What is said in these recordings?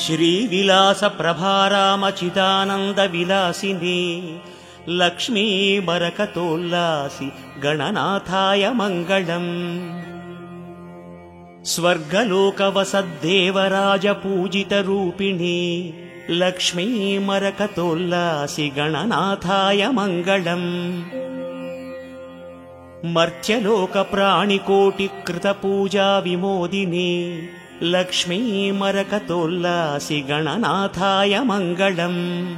श्रीविलास प्रभारामचिदानंद विलासिनी लक्ष्मी मरकतोल्लासि गणनाथाय मंगलम्। स्वर्गलोकवसद्देवराज पूजित रूपिणी लक्ष्मी मरकतोल्लासि गणनाथाय मंगलम्। मर्त्यलोक प्राणिकोटिकृत पूजा विमोदिनी लक्ष्मी मरकतोल्लासि गणनाथाय मंगलम्।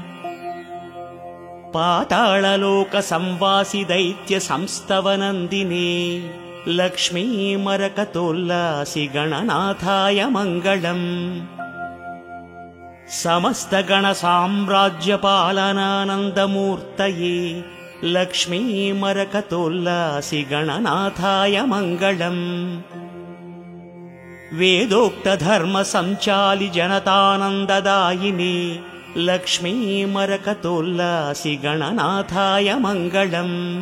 पाताळलोक संवासि दैत्य संस्तवनन्दिनी लक्ष्मी मरकतोल्लासि गणनाथाय मंगलम्। समस्त गण साम्राज्य पालनानन्दमूर्तये लक्ष्मी मरकतोल्लासि गणनाथाय मंगलम्। वेदोक्त धर्म संचालि जनतानन्ददायिनी लक्ष्मी मरकतोल्लासि गणनाथाय मंगलम्।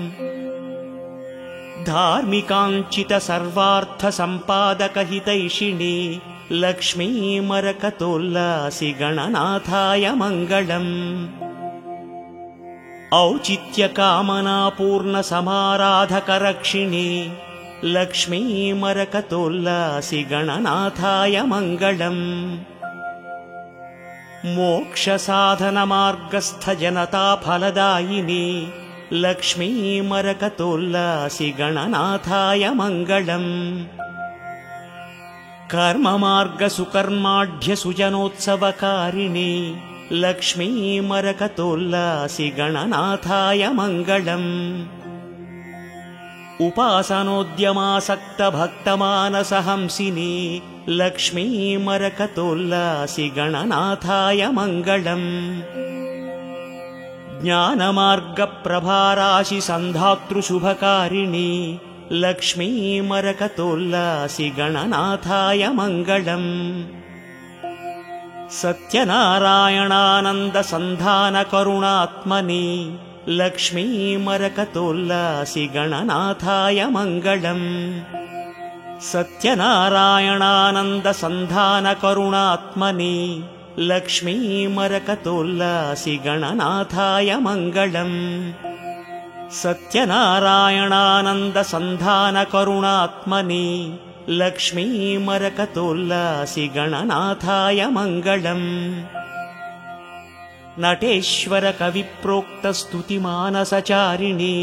धार्मिकाञ्चित सर्वार्थ संपादक हितैषिणी लक्ष्मी मरकतोल्लासि गणनाथाय मंगलम्। औचित्य कामना पूर्ण समाराधक रक्षिणी लक्ष्मी मरकतोल्लासि गणनाथाय मंगलम्। मोक्ष साधन मार्गस्थ जनता फलदायिनी लक्ष्मी मरकतोल्लासि गणनाथाय मंगलम्। कर्म मार्ग सुकर्माढ्य सुजनोत्सवकारिणी लक्ष्मी मरकतोल्लासि गणनाथाय मंगलम्। उपासनोद्यमासक्त भक्तमानसहंसिनी लक्ष्मी मरकतोल्लासि गणनाथाय मंगलम्। ज्ञानमार्ग प्रभाराशि संधातृ शुभकारिणी लक्ष्मी मरकतोल्लासि गणनाथाय मंगलम्। सत्यनारायणानंद संधान करुणात्मनि लक्ष्मी मरकतोल्लासि गणनाथाय मंगलम्। सत्यनारायणानंद संधान करुणात्मनि लक्ष्मी मरकतोल्लासि गणनाथाय मंगलम्। सत्यनारायणानंद संधान करुणात्मनि लक्ष्मी मरकतोल्लासि गणनाथाय मंगलम्। नटेश्वर कविप्रोक्त स्तुतिमानसचारिणी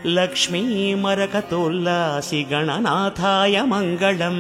लक्ष्मी मरकतोल्लासि गणनाथाय मंगलम्।